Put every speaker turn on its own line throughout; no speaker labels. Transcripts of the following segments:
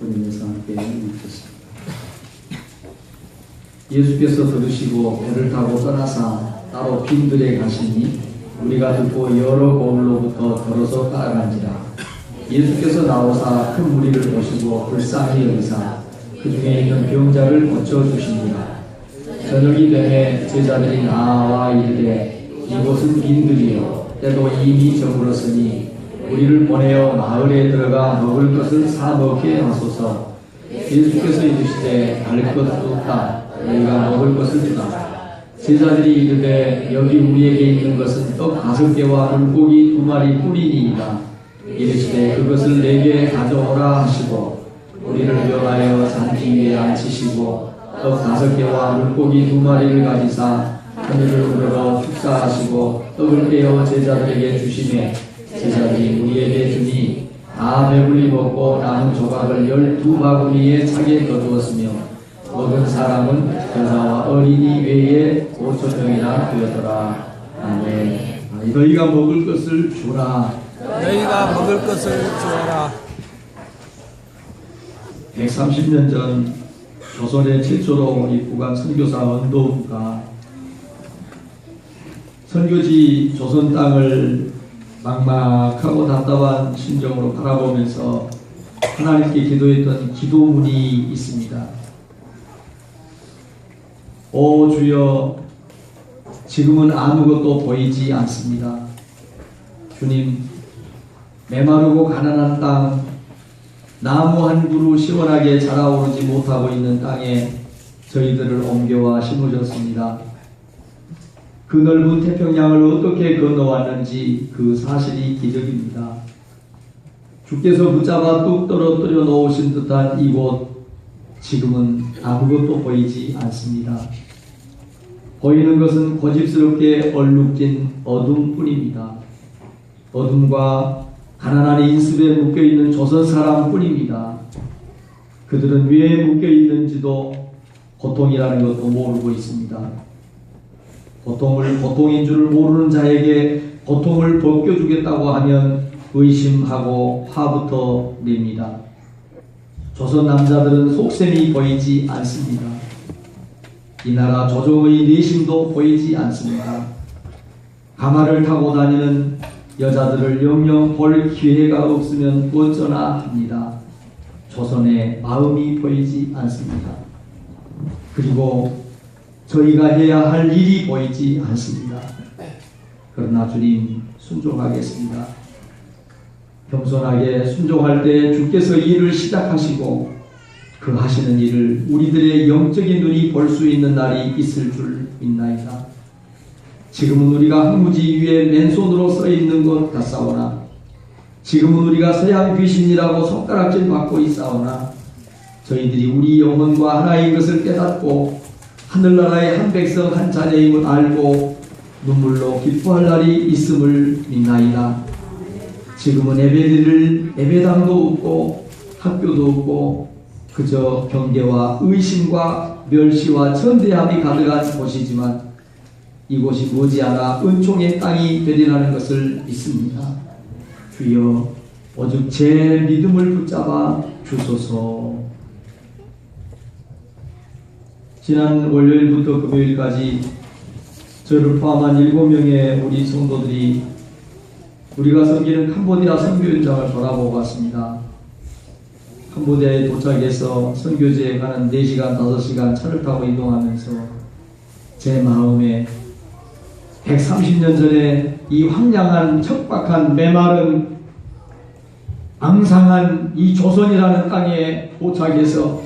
본인에서 함께 읽겠습니다. 예수께서 들으시고 배를 타고 떠나사 따로 빈들에 가시니 우리가 듣고 여러 고을로부터 걸어서 따라간지라. 예수께서 나오사 큰 무리를 보시고 불쌍히 여기사 그 중에 있는 병자를 고쳐주시니라. 저녁이 되매 제자들이 나와 이르되 이곳은 빈들이요 때도 이미 저물었으니 우리를 보내어 마을에 들어가 먹을 것을 사 먹게 하소서. 예수께서 이르시되 갈 것 없다. 너희가 먹을 것을 주라. 제자들이 이르되 여기 우리에게 있는 것은 떡 5개와 물고기 2마리 뿐이니이다. 이르시되 그것을 내게 가져오라 하시고 우리를 명하여 잔디 위에 앉히시고 떡 5개와 물고기 2마리를 가지사 하늘을 우러러 축사하시고 떡을 떼어 제자들에게 주시매 제자들이 우리에게 주니 다 배불리 먹고 남은 조각을 12바구니에 차게 거두었으며 모든 사람은 여자와 어린이 외에 5,000명이나 되었더라. 아멘. 너희가 먹을 것을 주라.
너희가 먹을 것을 주어라.
130년 전 조선의 최초로 입국한 선교사 원도우가 선교지 조선 땅을 막막하고 답답한 심정으로 바라보면서 하나님께 기도했던 기도문이 있습니다. 오 주여, 지금은 아무것도 보이지 않습니다. 주님, 메마르고 가난한 땅, 나무 한 그루 시원하게 자라오르지 못하고 있는 땅에 저희들을 옮겨와 심으셨습니다. 그 넓은 태평양을 어떻게 건너왔는지 그 사실이 기적입니다. 주께서 붙잡아 뚝 떨어뜨려 놓으신 듯한 이곳, 지금은 아무것도 보이지 않습니다. 보이는 것은 고집스럽게 얼룩진 어둠뿐입니다. 어둠과 가난한 인습에 묶여있는 조선 사람뿐입니다. 그들은 왜 묶여있는지도 고통이라는 것도 모르고 있습니다. 고통을 고통인 줄을 모르는 자에게 고통을 벗겨주겠다고 하면 의심하고 화부터 냅니다. 조선 남자들은 속셈이 보이지 않습니다. 이 나라 조정의 내심도 보이지 않습니다. 가마를 타고 다니는 여자들을 영영 볼 기회가 없으면 어쩌나 합니다. 조선의 마음이 보이지 않습니다. 그리고 저희가 해야 할 일이 보이지 않습니다. 그러나 주님, 순종하겠습니다. 겸손하게 순종할 때 주께서 일을 시작하시고 그 하시는 일을 우리들의 영적인 눈이 볼 수 있는 날이 있을 줄 믿나이다. 지금은 우리가 황무지 위에 맨손으로 서 있는 것 같사오나, 지금은 우리가 서양 귀신이라고 손가락질 받고 있사오나, 저희들이 우리 영혼과 하나인 것을 깨닫고 하늘나라의 한 백성 한 자녀임을 알고 눈물로 기뻐할 날이 있음을 믿나이다. 지금은 예배당도 없고 학교도 없고 그저 경계와 의심과 멸시와 천대함이 가득한 곳이지만 이곳이 머지않아 은총의 땅이 되리라는 것을 믿습니다. 주여, 오직 제 믿음을 붙잡아 주소서. 지난 월요일부터 금요일까지 저를 포함한 7명의 우리 성도들이 우리가 섬기는 캄보디아 선교 현장을 돌아보고 왔습니다. 캄보디아에 도착해서 선교지에 가는 4시간, 5시간 차를 타고 이동하면서 제 마음에 130년 전에 이 황량한 척박한 메마른 앙상한 이 조선이라는 땅에 도착해서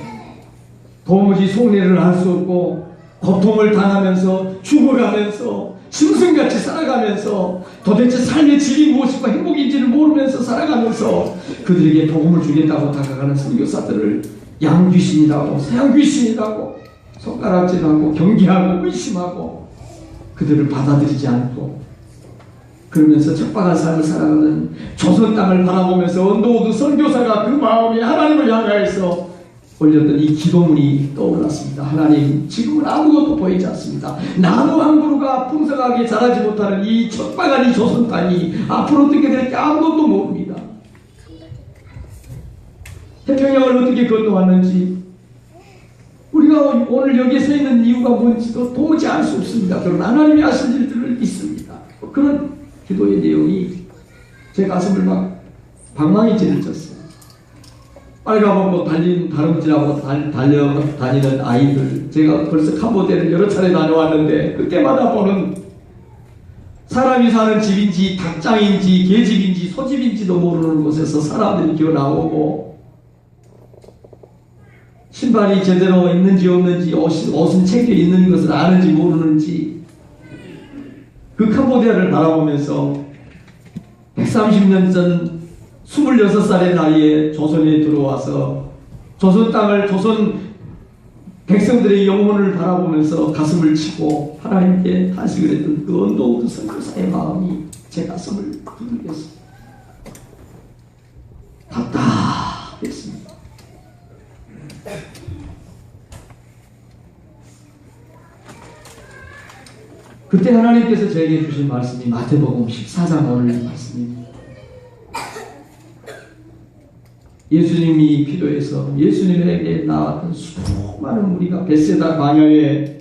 도무지 속내를 할 수 없고 고통을 당하면서 죽어가면서 짐승같이 살아가면서 도대체 삶의 질이 무엇이고 행복인지를 모르면서 살아가면서 그들에게 복음을 주겠다고 다가가는 선교사들을 양귀신이라고 서양귀신이라고 손가락질하고 경계하고 의심하고 그들을 받아들이지 않고 그러면서 척박한 삶을 살아가는 조선 땅을 바라보면서 원도우드 선교사가 그 마음에 하나님을 향하여서 올렸던 이 기도문이 떠올랐습니다. 하나님, 지금은 아무것도 보이지 않습니다. 나무 한 그루가 풍성하게 자라지 못하는 이 척박한 이 조선 땅이 앞으로 어떻게 될지 아무것도 모릅니다. 태평양을 어떻게 건너왔는지, 우리가 오늘 여기에 서 있는 이유가 뭔지도 도무지 알 수 없습니다. 그러나 하나님이 하신 일들을 믿습니다. 그런 기도의 내용이 제 가슴을 막 방망이 찔렀어요. 빨가벗고 달린 다름질하고 달려다니는 아이들, 제가 벌써 캄보디아를 여러 차례 다녀왔는데 그때마다 보는 사람이 사는 집인지 닭장인지 개집인지 소집인지도 모르는 곳에서 사람들이 기어 나오고, 신발이 제대로 있는지 없는지, 옷은 챙겨 있는 것을 아는지 모르는지, 그 캄보디아를 바라보면서 130년 전 26살의 나이에 조선에 들어와서 조선 땅을, 조선 백성들의 영혼을 바라보면서 가슴을 치고 하나님께 탄식을 했던 그 언더우드 선교사의 마음이 제 가슴을 두들겼습니다. 답답했습니다. 그때 하나님께서 저에게 주신 말씀이 마태복음 14장 오늘 말씀입니다. 예수님이 필요해서 예수님에게 나왔던 수많은 무리가 벳세다 광야에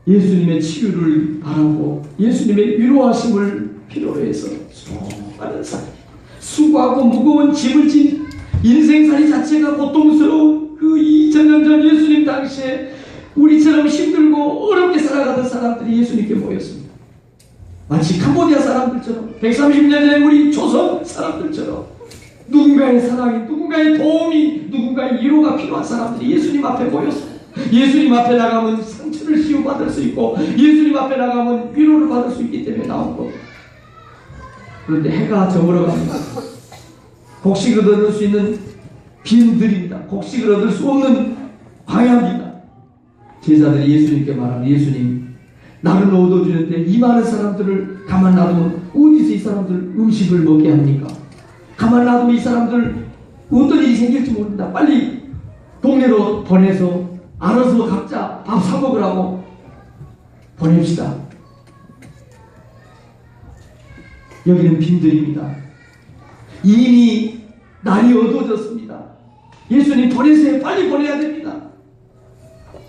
예수님의 치유를 바라고 예수님의 위로하심을 필요로 해서 수많은 사람, 수고하고 무거운 짐을 진 인생살이 자체가 고통스러운 그 2000년 전 예수님 당시에 우리처럼 힘들고 어렵게 살아가던 사람들이 예수님께 모였습니다. 마치 캄보디아 사람들처럼, 130년 전에 우리 조선 사람들처럼 누군가의 사랑이, 누군가의 도움이, 누군가의 위로가 필요한 사람들이 예수님 앞에 모였습니다. 예수님 앞에 나가면 상처를 치유받을 수 있고 예수님 앞에 나가면 위로를 받을 수 있기 때문에 나온 겁니다. 그런데 해가 저물어 갑니다. 곡식을 얻을 수 있는 빈들입니다. 곡식을 얻을 수 없는 광야입니다. 제자들이 예수님께 말합니다. 예수님, 나를 얻어주는데 이 많은 사람들을 가만 놔두면 어디서 이 사람들 음식을 먹게 합니까? 가만 놔두면 이 사람들 어떤 일이 생길지 모릅니다. 빨리 동네로 보내서 알아서 각자 밥 사 먹으라고 보냅시다. 여기는 빈들입니다. 이미 날이 어두워졌습니다. 예수님 보내세요. 빨리 보내야 됩니다.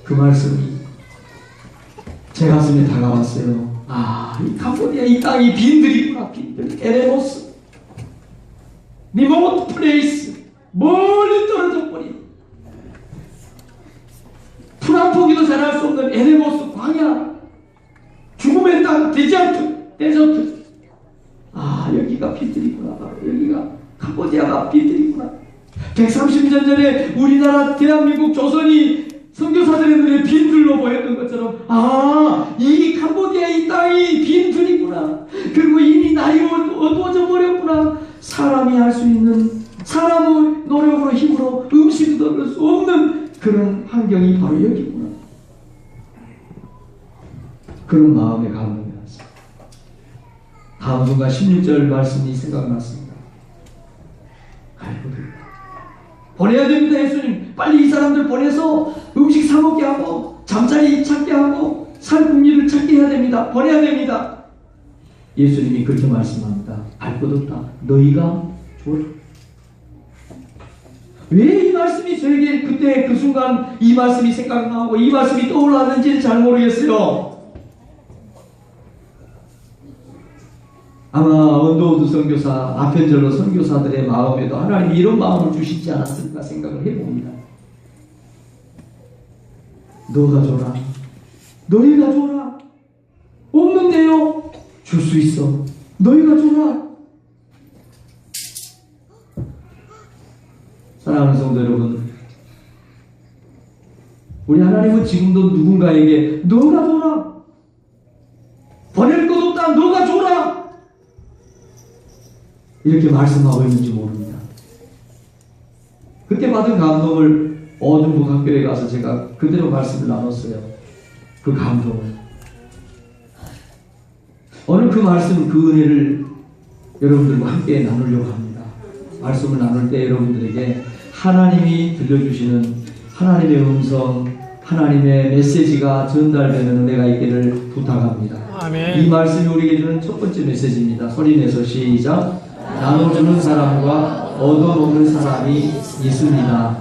그 말씀이 제 가슴에 다가왔어요. 아, 이 캄보디아 이 땅이 빈들이구나. 빈들. 에레모스, 리모트 플레이스, 멀리 떨어져 버린 풀 한 포기도 자랄 수 없는 에레모스 광야, 죽음의 땅, 데저트. 아, 여기가 빈들이구나. 바로 여기가 캄보디아가 빈들이구나. 130년 전에 우리나라 대한민국 조선이 선교사들의 눈에 빈들로 보였던 것처럼, 아, 이 캄보디아 이 땅이 빈들이구나. 그리고 이미 날이 어두워져 버렸구나. 사람이 할 수 있는, 사람의 노력으로 힘으로 음식을 얻을 수 없는 그런 환경이 바로 여기구나. 그런 마음에 감동이 났습니다. 다음 순간 16절 말씀이 생각났습니다. 아이고, 보내야 됩니다. 예수님, 빨리 이 사람들 보내서 음식 사 먹게 하고 잠자리 찾게 하고 살 궁리를 찾게 해야 됩니다. 보내야 됩니다. 예수님이 그렇게 말씀합니다. 알 것 없다. 너희가 줘라. 왜 이 말씀이 저에게 그때 그 순간 이 말씀이 생각나고 이 말씀이 떠올랐는지는 잘 모르겠어요. 아마 언더우드 선교사, 아펜젤러 선교사들의 마음에도 하나님이 이런 마음을 주시지 않았을까 생각을 해봅니다. 너가 줘라. 너희가 줘라. 없는데요. 줄 수 있어. 너희가 줘라. 사랑하는 성도 여러분, 우리 하나님은 지금도 누군가에게 너가 줘라. 보낼 것 없다. 너가 줘라. 이렇게 말씀하고 있는지 모릅니다. 그때 받은 감동을 어중부 학교에 가서 제가 그대로 말씀을 나눴어요. 그 감동을. 오늘 그 말씀, 그 은혜를 여러분들과 함께 나누려고 합니다. 말씀을 나눌 때 여러분들에게 하나님이 들려주시는 하나님의 음성, 하나님의 메시지가 전달되는 은혜가 있기를 부탁합니다.
아멘.
이 말씀이 우리에게 주는 첫 번째 메시지입니다. 소리 내서 시작. 나눠주는 사람과 얻어먹는 사람이 있습니다.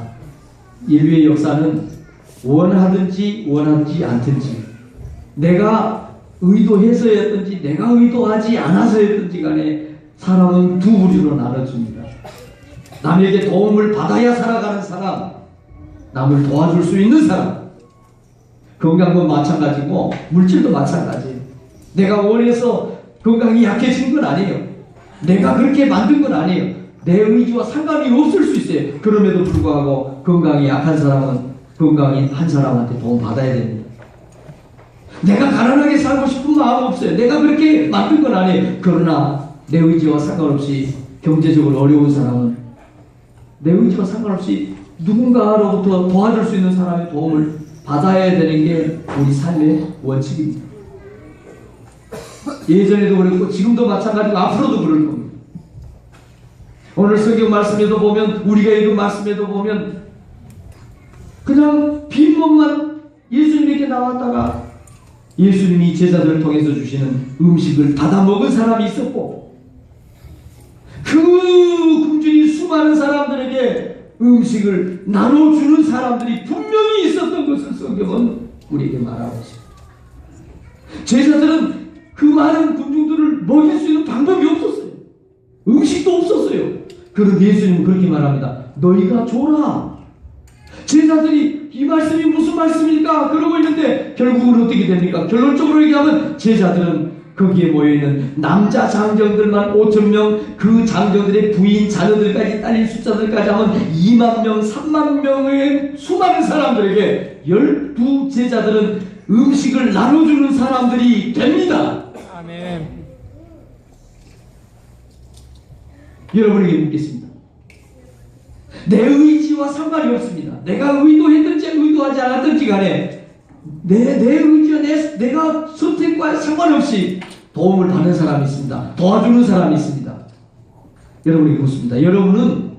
인류의 역사는 원하든지 원하지 않든지, 내가 의도해서였든지 내가 의도하지 않아서였든지 간에 사람은 두 부류로 나눠집니다. 남에게 도움을 받아야 살아가는 사람, 남을 도와줄 수 있는 사람. 건강도 마찬가지고 물질도 마찬가지예요. 내가 원해서 건강이 약해진 건 아니에요. 내가 그렇게 만든 건 아니에요. 내 의지와 상관이 없을 수 있어요. 그럼에도 불구하고 건강이 약한 사람은 건강이 한 사람한테 도움 받아야 됩니다. 내가 가난하게 살고 싶은 마음 없어요. 내가 그렇게 만든 건 아니에요. 그러나 내 의지와 상관없이 경제적으로 어려운 사람은 내 의지와 상관없이 누군가로부터 도와줄 수 있는 사람의 도움을 받아야 되는 게 우리 삶의 원칙입니다. 예전에도 그랬고 지금도 마찬가지고 앞으로도 그럴 겁니다. 오늘 성경 말씀에도 보면, 우리가 읽은 말씀에도 보면 그냥 빈몸만 예수님에게 나왔다가 예수님이 제자들을 통해서 주시는 음식을 받아 먹은 사람이 있었고, 그 궁중이 수많은 사람들에게 음식을 나눠주는 사람들이 분명히 있었던 것을 성경은 우리에게 말하고 있습니다. 제자들은 그 많은 군중들을 먹일 수 있는 방법이 없었어요. 음식도 없었어요. 그런데 예수님은 그렇게 말합니다. 너희가 줘라. 제자들이 이 말씀이 무슨 말씀일까? 그러고 있는데 결국은 어떻게 됩니까? 결론적으로 얘기하면 제자들은 거기에 모여있는 남자 장정들만 5,000명, 그 장정들의 부인, 자녀들까지 딸린 숫자들까지 하면 2만 명, 3만 명의 수많은 사람들에게 12제자들은 음식을 나눠주는 사람들이 됩니다.
아멘.
여러분에게 묻겠습니다. 내 의지와 상관이 없습니다. 내가 의도했든지 의도하지 않았든지 간에 내 의지와 내가 선택과 상관없이 도움을 받는 사람이 있습니다. 도와주는 사람이 있습니다. 여러분에게 묻습니다. 여러분은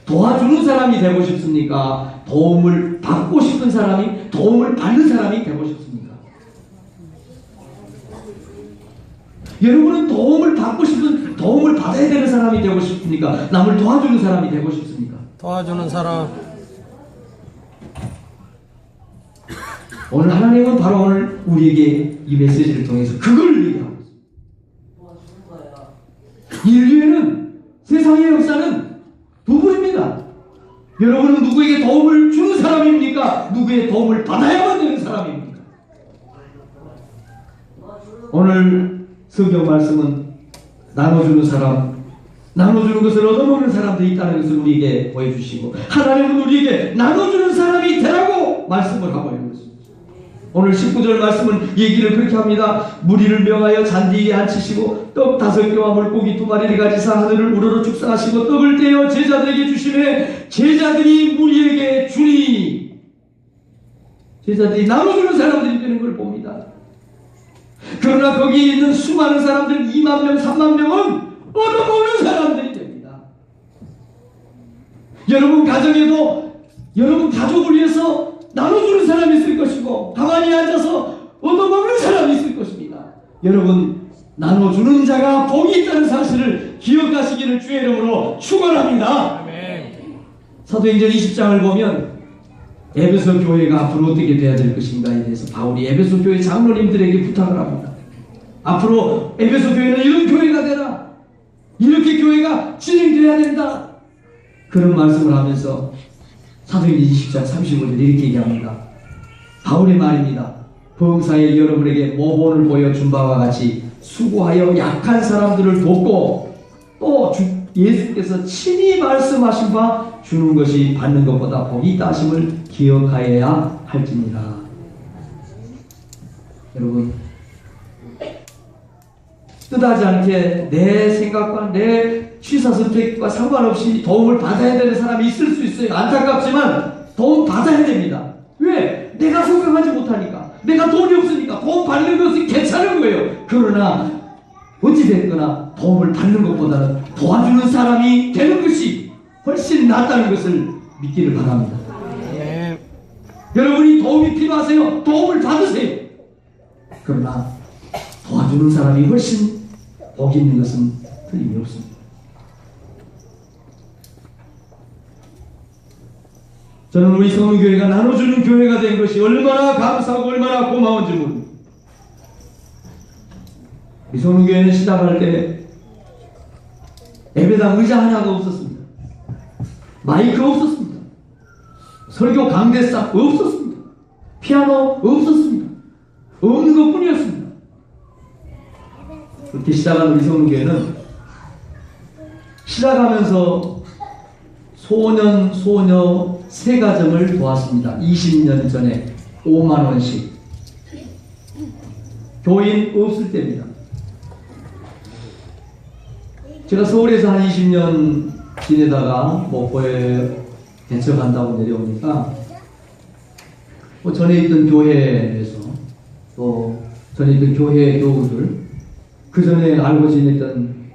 도와주는 사람이 되고 싶습니까? 도움을 받고 싶은 사람이, 도움을 받는 사람이 되고 싶습니까? 여러분은 도움을 받고 싶은, 도움을 받아야 되는 사람이 되고 싶습니까? 남을 도와주는 사람이 되고 싶습니까?
도와주는 사람.
오늘 하나님은 바로 오늘 우리에게 이 메시지를 통해서 그걸 얘기하고 있습니다. 인류에는, 세상의 역사는 두 부류입니다. 여러분은 누구에게 도움을 주는 사람입니까? 누구의 도움을 받아야만 되는 사람입니까? 오늘 성경 말씀은 나눠주는 사람, 나눠주는 것을 얻어먹는 사람들이 있다는 것을 우리에게 보여주시고, 하나님은 우리에게 나눠주는 사람이 되라고 말씀을 하고 있는 것입니다. 오늘 19절 말씀은 얘기를 그렇게 합니다. 무리를 명하여 잔디 위에 앉히시고 떡 5개와 물고기 2마리를 가지사 하늘을 우러러 축사하시고 떡을 떼어 제자들에게 주시매 제자들이 무리에게 주니, 제자들이 나눠주는 사람들이 되는 걸 봅니다. 그러나 거기에 있는 수많은 사람들 2만 명, 3만 명은 얻어먹는 사람들이 됩니다. 여러분 가정에도 여러분 가족을 위해서 나눠주는 사람이 있을 것이고, 가만히 앉아서 얻어먹는 사람이 있을 것입니다. 여러분, 나눠주는 자가 복이 있다는 사실을 기억하시기를 주의 이름으로 축원합니다.
아멘.
사도행전 20장을 보면 에베소 교회가 앞으로 어떻게 돼야 될 것인가에 대해서 바울이 에베소 교회 장로님들에게 부탁을 합니다. 앞으로 에베소 교회는 이런 교회가 되라, 이렇게 교회가 진행돼야 된다, 그런 말씀을 하면서 사도행전 20장 35절 이렇게 얘기합니다. 바울의 말입니다. 범사에 여러분에게 모본을 보여준 바와 같이 수고하여 약한 사람들을 돕고, 또 예수께서 친히 말씀하신 바 주는 것이 받는 것보다 복이 있다 하심을 기억하여야 할지니라. 여러분, 뜻하지 않게 내 생각과 내 취사선택과 상관없이 도움을 받아야 되는 사람이 있을 수 있어요. 안타깝지만 도움 받아야 됩니다. 왜? 내가 성공하지 못하니까, 내가 돈이 없으니까 도움 받는 것은 괜찮은 거예요. 그러나 어찌됐거나 도움을 받는 것보다는 도와주는 사람이 되는 것이 훨씬 낫다는 것을 믿기를 바랍니다.
네.
여러분이 도움이 필요하세요? 도움을 받으세요. 그러나 도와주는 사람이 훨씬 복이 있는 것은 틀림이 없습니다. 저는 우리 성교회가 나눠주는 교회가 된 것이 얼마나 감사하고 얼마나 고마운지 모릅니다. 우리 성교회는 시작할 때 예배당 의자 하나가 없었습니다. 마이크 없었습니다. 설교 강대상 없었습니다. 피아노 없었습니다. 없는 것뿐이었습니다. 그렇게 시작한 우리 성교회는 시작하면서 소녀 세 가정을 도왔습니다. 20년 전에 5만 원씩. 교인 없을 때입니다. 제가 서울에서 한 20년 지내다가 목포에 개척한다고 내려오니까 전에 있던 교회에서 또 전에 있던 교회 교우들, 그 전에 알고 지냈던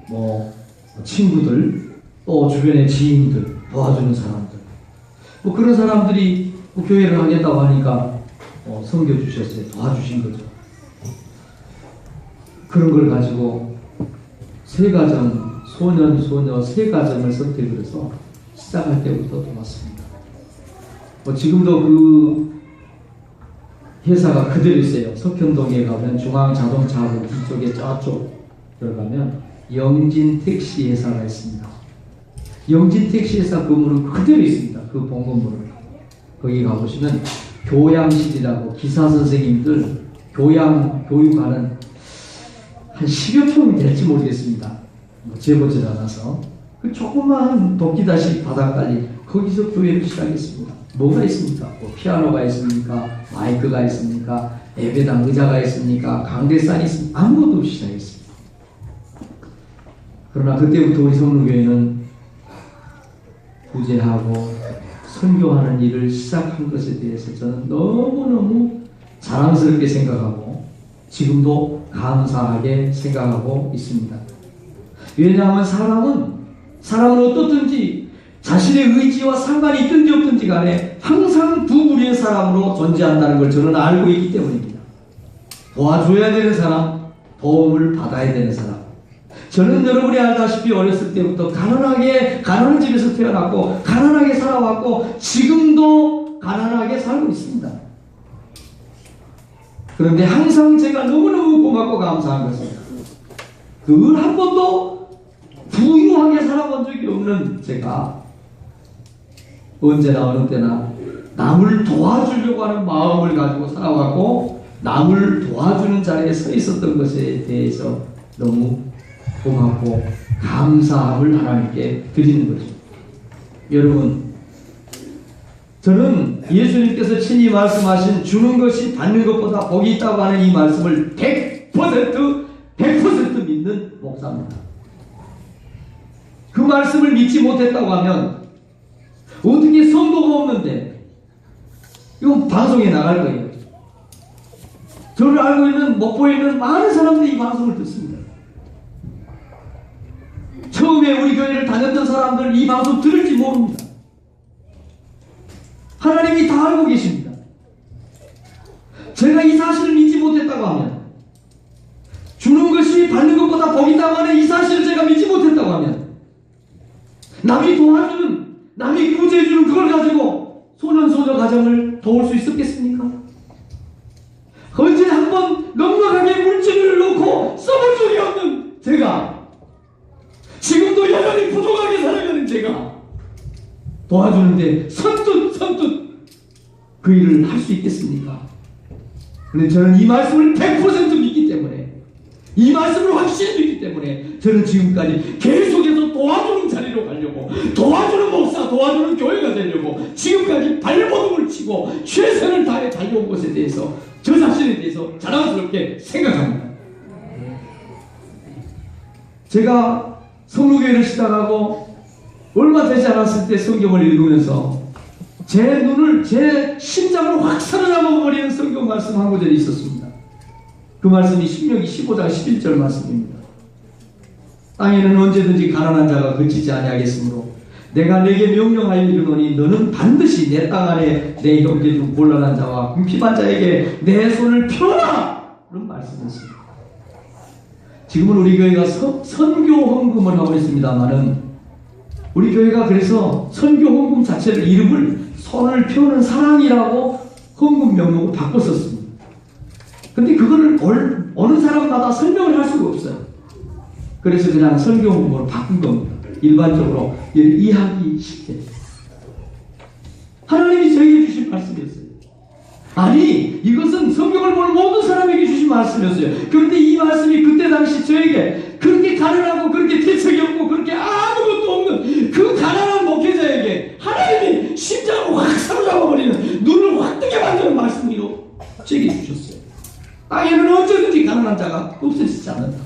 친구들, 또 주변의 지인들, 도와주는 사람들, 그런 사람들이 교회를 하겠다고 하니까 섬겨주셨어요. 도와주신 거죠. 그런 걸 가지고 세 가정, 소녀 세 가정을 선택을 해서 시작할 때부터 도왔습니다. 지금도 그 회사가 그대로 있어요. 석현동에 가면 중앙자동차하고 뒤쪽에 저쪽 들어가면 영진택시 회사가 있습니다. 영진택시 회사 건물은 그대로 있습니다. 그 본건물은. 거기 가보시면 교양실이라고 기사 선생님들 교육하는 한 10여 평이 될지 모르겠습니다. 재보질 않아서 그 조그마한 도끼다시 바닷가리 거기서 교회를 시작했습니다. 뭐가 있습니까? 피아노가 있습니까? 마이크가 있습니까? 예배당 의자가 있습니까? 강대상이 있습니까? 아무것도 없이 시작했습니다. 그러나 그때부터 우리 성루교회는 구제하고 선교하는 일을 시작한 것에 대해서 저는 너무너무 자랑스럽게 생각하고 지금도 감사하게 생각하고 있습니다. 왜냐하면 사람은 어떻든지 자신의 의지와 상관이 있든지 없든지 간에 항상 두 부류의 사람으로 존재한다는 걸 저는 알고 있기 때문입니다. 도와줘야 되는 사람, 도움을 받아야 되는 사람. 저는 여러분이 알다시피 어렸을 때부터 가난한 집에서 태어났고 가난하게 살아왔고 지금도 가난하게 살고 있습니다. 그런데 항상 제가 너무너무 고맙고 감사한 것은 그 한 번도 부유하게 살아본 적이 없는 제가 언제나 어느 때나 남을 도와주려고 하는 마음을 가지고 살아왔고 남을 도와주는 자리에 서 있었던 것에 대해서 너무 고맙고 감사함을 하나님께 드리는 거죠. 여러분, 저는 예수님께서 친히 말씀하신 주는 것이 받는 것보다 복이 있다고 하는 이 말씀을 100% 믿는 목사입니다. 그 말씀을 믿지 못했다고 하면 어떻게 성도가 없는데 이건 방송에 나갈 거예요. 저를 알고 있는 목포에 있는 많은 사람들이 이 방송을 듣습니다. 처음에 우리 교회를 다녔던 사람들 이 방송 들을지 모릅니다. 하나님이 다 알고 계십니다. 제가 이 사실을 믿지 못했다고 하면 주는 것이 받는 것보다 복이 있다고 하는 이 사실을 제가 믿지 못했다고 하면 남이 도와주는 남이 구제해주는 그걸 가지고 소년 가정을 도울 수 있었겠습니까? 언제 한번 넉넉하게 물질을 놓고 써본 적이 없는 제가 지금도 여전히 부족하게 살아가는 제가 도와주는데 선뜻 그 일을 할 수 있겠습니까? 그런데 저는 이 말씀을 100% 믿기 때문에 이 말씀을 확실히 믿기 때문에 저는 지금까지 계속해서 도와주는 자리로 가려고 도와주는 목사, 도와주는 교회가 되려고 지금까지 발버둥을 치고 최선을 다해 달려온 것에 대해서 저 자신에 대해서 자랑스럽게 생각합니다. 제가 성루교회를 시작하고 얼마 되지 않았을 때 성경을 읽으면서 제 심장을 확 사로잡아버리는 성경 말씀 한 구절이 있었습니다. 그 말씀이 신명기 15장 11절 말씀입니다. 땅에는 언제든지 가난한 자가 그치지 아니하겠으므로 내가 내게 명령하여 이르노니 너는 반드시 내 땅 안에 내 형제 중 곤란한 자와 궁핍한 자에게 내 손을 펴라! 그런 말씀이었습니다. 지금은 우리 교회가 선교 헌금을 하고 있습니다만은 우리 교회가 그래서 선교 헌금 자체를 이름을 손을 펴는 사랑이라고 헌금 명목을 바꿨었습니다. 근데 그거를 어느 사람마다 설명을 할 수가 없어요. 그래서 그냥 설교문으로 바꾼 겁니다. 일반적으로 이해하기 쉽게. 하나님이 저에게 주신 말씀이었어요. 아니, 이것은 성경을 보는 모든 사람에게 주신 말씀이었어요. 그런데 이 말씀이 그때 당시 저에게 그렇게 가난하고 그렇게 대책이 없고 그렇게 아무것도 없는 그 가난한 목회자에게 하나님이 심장을 확 사로잡아버리는, 눈을 확 뜨게 만드는 말씀으로 저에게 주셨어요. 땅에는 언제든지 가난한 자가 없어지지 않는다.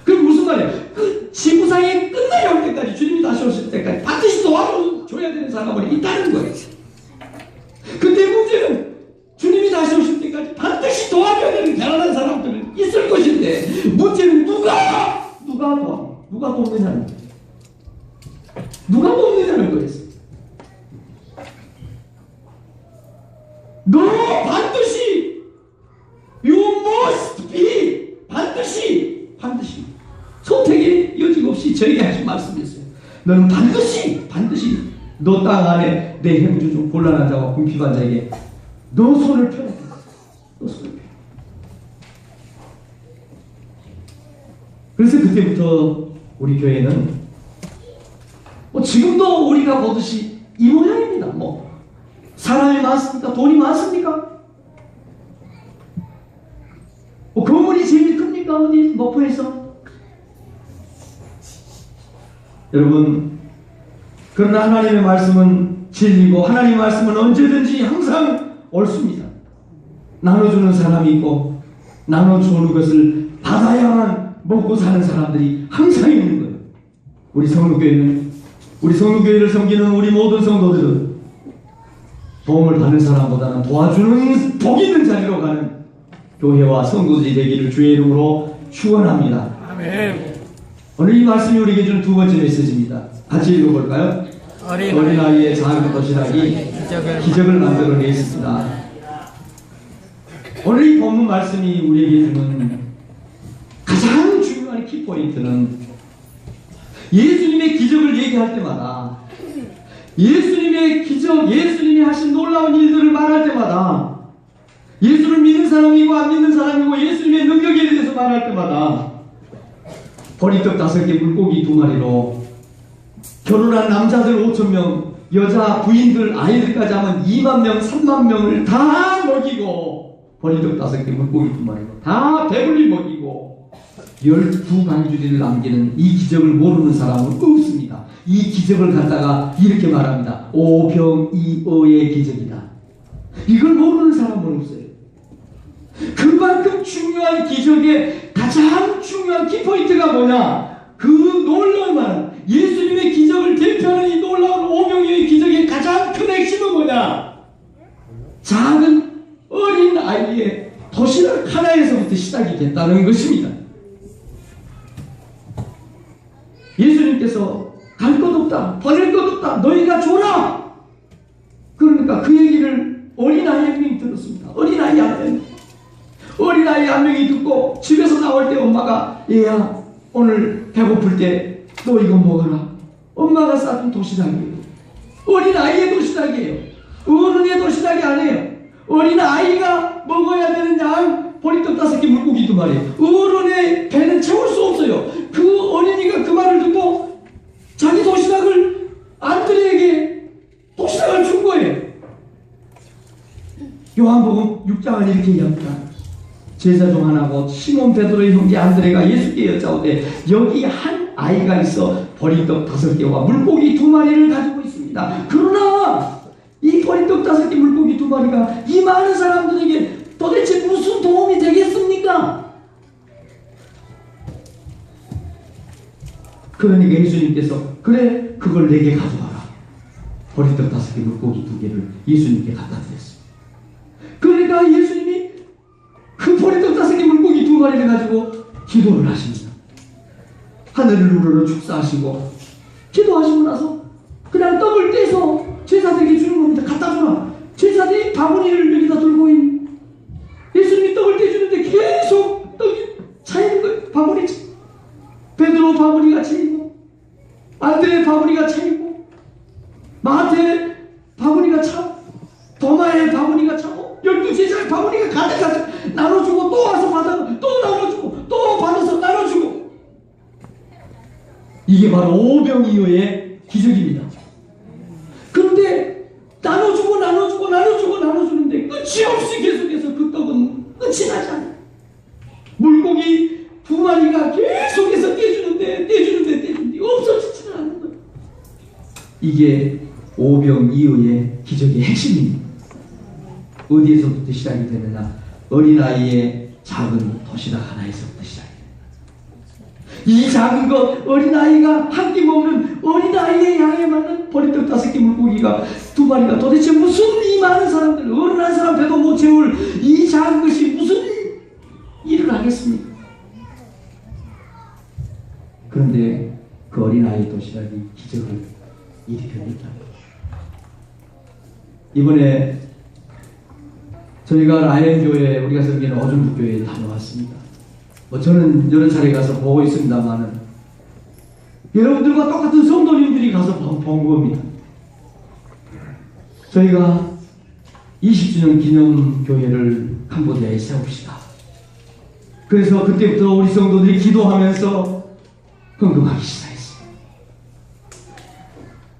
그럼 무슨 말이에요? 그 지구상에 끝날이 올 때까지, 주님이 다시 오실 때까지 반드시 도와줘야 되는 사람이 있다는 거예요. 근데 문제는 주님이 다시 오실 때까지 반드시 도와줘야 되는 가난한 사람들은 있을 것인데, 문제는 누가 돕느냐는 거예요. 누가 돕느냐는 거예요. 너 반드시, you must be, 반드시 선택의 여지 없이 저에게 하신 말씀이었어요. 너는 반드시 너 땅 안에 내 행주 중 곤란한 자와 궁핍한 자에게 너 손을 펴야 돼. 너 손을 펴. 그래서 그때부터 우리 교회는 지금도 우리가 보듯이 이 모양입니다. 사람이 많습니까? 돈이 많습니까? 건물이 제일 큽니까? 어디 목포에서? 여러분, 그러나 하나님의 말씀은 진리고 하나님의 말씀은 언제든지 항상 옳습니다. 나눠주는 사람이 있고 나눠주는 것을 받아야만 먹고 사는 사람들이 항상 있는 거예요. 우리 성도교회를 섬기는 우리 모든 성도들은 도움을 받는 사람보다는 도와주는 복 있는 자리로 가는 교회와 성도들이 되기를 주의 이름으로 축원합니다.
아멘.
오늘 이 말씀이 우리에게 주는 두 번째 메시지입니다. 같이 읽어볼까요? 어린아이의 작은 도시락이 기적을 만들어내었습니다. 오늘 이 본문 말씀이 우리에게 주는 가장 중요한 키포인트는, 예수님의 기적을 얘기할 때마다, 예수님의 기적, 예수님이 하신 놀라운 일들을 말할 때마다, 예수를 믿는 사람이고 안 믿는 사람이고 예수님의 능력에 대해서 말할 때마다 보리떡 5개, 물고기 2마리로 결혼한 남자들 5,000명, 여자 부인들, 아이들까지 하면 2만 명, 3만 명을 다 먹이고, 보리떡 5개, 물고기 2마리로 다 배불리 먹이고 12강주리를 남기는 이 기적을 모르는 사람은 없습니다. 이 기적을 갖다가 이렇게 말합니다. 오병이어의 기적이다. 이걸 모르는 사람은 없어요. 그만큼 중요한 기적의 가장 중요한 키포인트가 뭐냐? 그 놀라운 말, 예수님의 기적을 대표하는 이 놀라운 오병이어의 기적의 가장 큰 핵심은 뭐냐? 작은 어린 아이의 도시락 하나에서부터 시작이 됐다는 것입니다. 예수님께서 갈 것 없다, 버릴 것 없다, 너희가 줘라. 그러니까 그 얘기를 어린아이 한 명이 들었습니다. 어린아이 한 명이 듣고 집에서 나올 때 엄마가, 얘야 오늘 배고플 때 너 이거 먹어라. 엄마가 싸준 도시락이에요. 어린아이의 도시락이에요. 어른의 도시락이 아니에요. 어린아이가 먹어야 되는 양 보리떡 5개, 물고기 2마리. 어른의 배는 채울 수 없어요. 그 어린이가 그 말을 듣고 자기 도시락을 아들에게 도시락을 준 거예요. 요한복음 6장은 이렇게 얘기합니다. 제자 중 하나고 시몬 베드로의 형제 안드레가 예수께 여짜오되 여기 한 아이가 있어 보리떡 5개와 물고기 2마리를 가지고 있습니다. 그러나 이 보리떡 5개, 물고기 2마리가 이 많은 사람들에게 도대체 무슨 도움이 되겠습니까? 그러니까 예수님께서, 그래 그걸 내게 가져와라. 보리떡 5개, 물고기 2개를 예수님께 갖다 드렸습니다. 그러니까 예수님이 그 보리떡 5개, 물고기 2마리를 가지고 기도를 하십니다. 하늘을 우러러 축사하시고 기도하시고 나서 그냥 떡을 떼서 제자들에게 주는 겁니다. 갖다 주라. 제자들이 바구니를 여기다 들고 있는, 예수님이 떡을 떼주는데 계속 떡이 차이는 거예요. 바구니, 베드로 바구니가 차이고, 안드레 바구니가 차이고, 마태 바구니가 차. 도마에 바구니가 차고 12제자의 바구니가 가득하죠. 나눠주고 또 와서 받아 또 나눠주고 또 받아서 나눠주고. 이게 바로 오병이어의 기적입니다. 그런데 나눠주는데 끝이 없이 계속해서 그 떡은 끝이 나지 않아요. 물고기 2마리가 계속해서 떼주는데 없어지지는 않는 거예요. 이게 오병이어의 기적의 핵심입니다. 어디에서부터 시작이 되느냐? 어린아이의 작은 도시락 하나에서부터 시작이 됩니다. 이 작은 것, 어린아이가 한 끼 먹는 어린아이의 양에 맞는 보리떡 5개 물고기가 2마리가 도대체 무슨 이 많은 사람들, 어른 한 사람 배도 못 채울 이 작은 것이 무슨 일을 하겠습니까? 그런데 그 어린아이 도시락이 기적을 일으켜냈다. 이번에 저희가 라연교회, 우리가 섬기는 어준부교회에 다녀왔습니다. 저는 여러 차례 가서 보고 있습니다만은 여러분들과 똑같은 성도님들이 가서 본 겁니다. 저희가 20주년 기념 교회를 캄보디아에 세웁시다. 그래서 그때부터 우리 성도들이 기도하면서 헌금하기 시작했어요.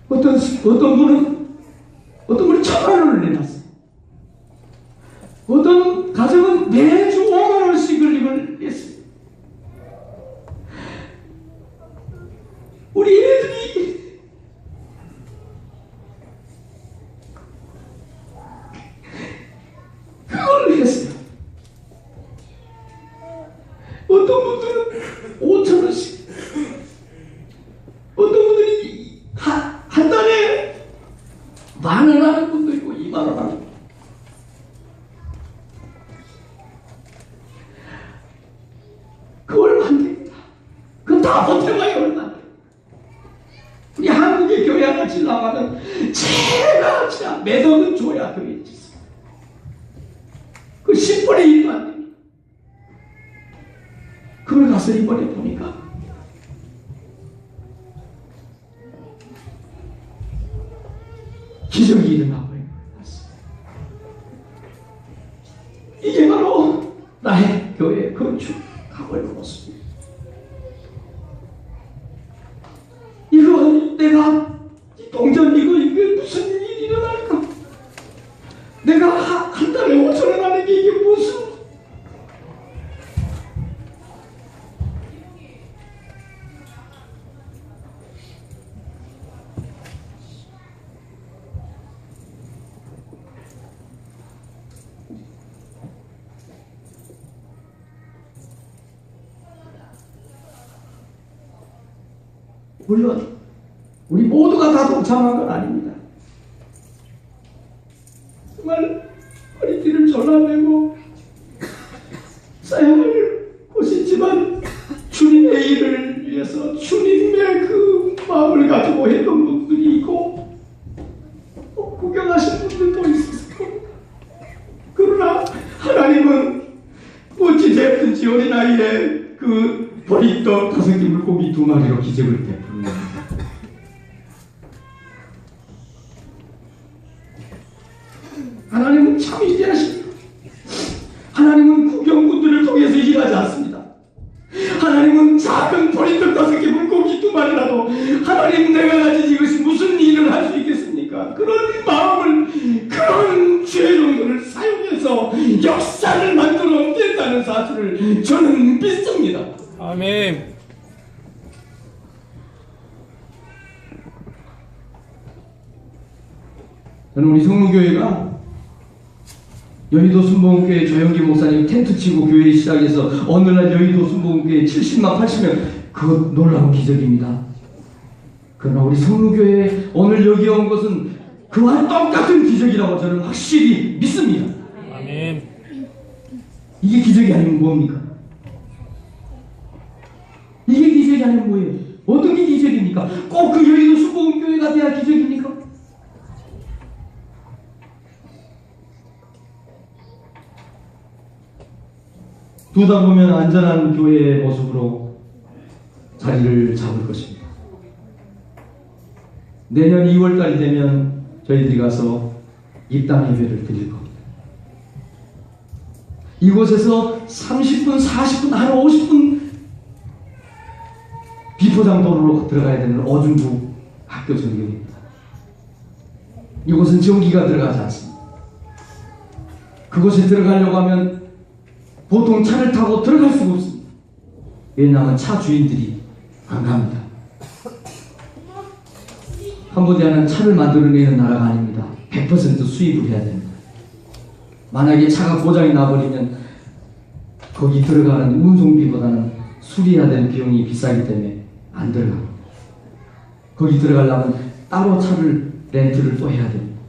어떤 분은 1,000만 원을 내놨어요. 어떤 가정은 매주 5만 원씩을 이걸 냈어요. 우리 애들이 그걸 했어요. 어떤 분들은 5천 원씩, 어떤 분들이 한 달에 10,000원 하는 분도 있고 2만 원 하는 분도. 그 얼마 안 됩니다. 그거 다 보태봐야 얼마 안 돼요. 우리 한국의 교회 하나 지나가면 제가 몇 억은 줘야 교회 짓습니다. 그 10분의 1도 안 됩니다. 그걸 가서 이번에 보니까 기적이 일어나고 있는 것 같습니다. 이게 바로 나의 교회 건축하고 있는 모습입니다. 이거 내가 동전 이게 무슨 일이 일어날까? 내가 한 달에 5,000원 하는 게 이게 무슨? 물론 우리 모두가 다 동참한 건 아닙니다. 정말 허리띠를 졸라매고 써야 할 곳이 있지만 주님의 일을 위해서 주님의 그 마음을 가지고 했던 분들이 있고 구경하신 분들도 있었을 겁니다. 그러나 하나님은 어찌됐든지 어린아이의 그 보리떡 5개 물고기 2마리로 기적을 베푸는 겁니다. 하나님은 참 인자하십니다. 하나님은 구경꾼들을 통해서 일하지 않습니다. 하나님은 작은 보리떡 5개 물고기 2마리라도 하나님 내가 가진 이것이 무슨 일을 할 수 있겠습니까? 그런 마음을, 그런 죄의 정도를 사용해서 역사를 만들어 옮긴다는 사실을 저는 믿습니다.
아멘.
저는 우리 성무교회가 여의도 순복음교회 조영기 목사님 텐트 치고 교회 시작해서 어느 날 여의도 순복음교회 70만 80명, 그거 놀라운 기적입니다. 그러나 우리 성무교회 오늘 여기 온 것은 그와 똑같은 기적이라고 저는 확실히 믿습니다.
아멘.
이게 기적이 아니면 뭡니까? 이게 기적이 아니면 뭐예요? 어떤 게 기적입니까? 꼭 그 여의도 순복음교회가 돼야 기적입니까? 두다 보면 안전한 교회의 모습으로 자리를 잡을 것입니다. 내년 2월달이 되면 저희들이 가서 입당 예배를 드릴 겁니다. 이곳에서 30분, 40분, 한 50분 비포장도로로 들어가야 되는 어중부 학교 전경입니다. 이곳은 전기가 들어가지 않습니다. 그곳에 들어가려고 하면 보통 차를 타고 들어갈 수가 없습니다. 왜냐하면 차 주인들이 안 갑니다. 캄보디아는 차를 만들어내는 나라가 아닙니다. 100% 수입을 해야 됩니다. 만약에 차가 고장이 나버리면 거기 들어가는 운송비보다는 수리해야 되는 비용이 비싸기 때문에 안 들어갑니다. 거기 들어가려면 따로 차를 렌트를 또 해야 됩니다.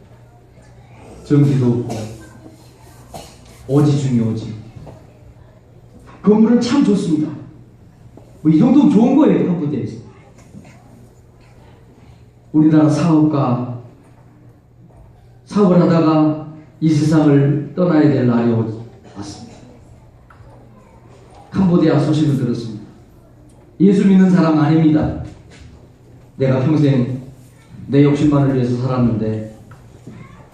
전기도 없고 오지 중에 오지. 건물은 참 좋습니다. 뭐 이 정도면 좋은 거예요. 캄보디아에서. 우리나라 사업가 사업을 하다가 이 세상을 떠나야 될 날이 왔습니다. 캄보디아 소식을 들었습니다. 예수 믿는 사람 아닙니다. 내가 평생 내 욕심만을 위해서 살았는데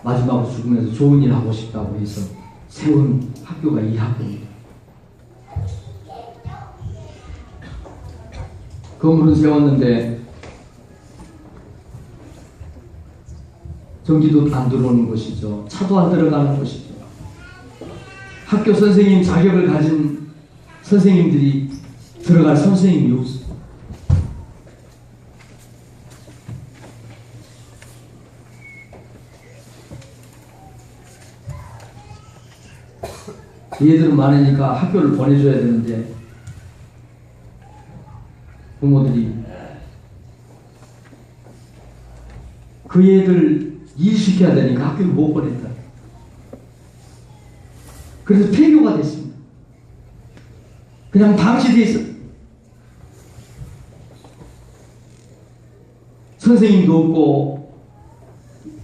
마지막으로 죽으면서 좋은 일 하고 싶다고 해서 세운 학교가 이 학교입니다. 건물은 세웠는데 전기도 안 들어오는 곳이죠. 차도 안 들어가는 곳이죠. 학교 선생님 자격을 가진 선생님들이 들어갈 선생님이 없습니다. 얘들은 많으니까 학교를 보내줘야 되는데 부모들이 그 애들 일시켜야 되니까 학교를 못 보냈다. 그래서 폐교가 됐습니다. 그냥 방치되어 있어. 선생님도 없고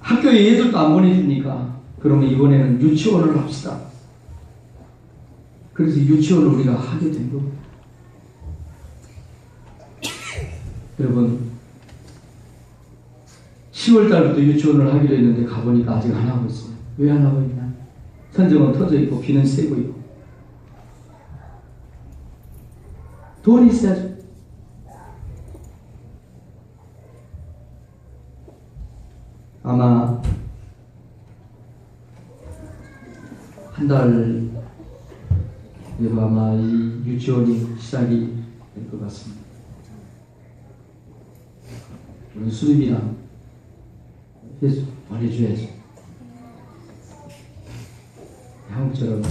학교에 애들도 안 보내주니까 그러면 이번에는 유치원을 합시다. 그래서 유치원을 우리가 하게 된 겁니다. 여러분 10월 달부터 유치원을 하기로 했는데 가보니까 아직 안 하고 있어요. 왜 안 하고 있나? 선정은 터져 있고 비는 새고 있고 돈이 있어야죠. 아마 한 달 내로 아마 이 유치원이 시작이 될 것 같습니다. 우리 수립이랑 해서 보내줘야죠. 한국처럼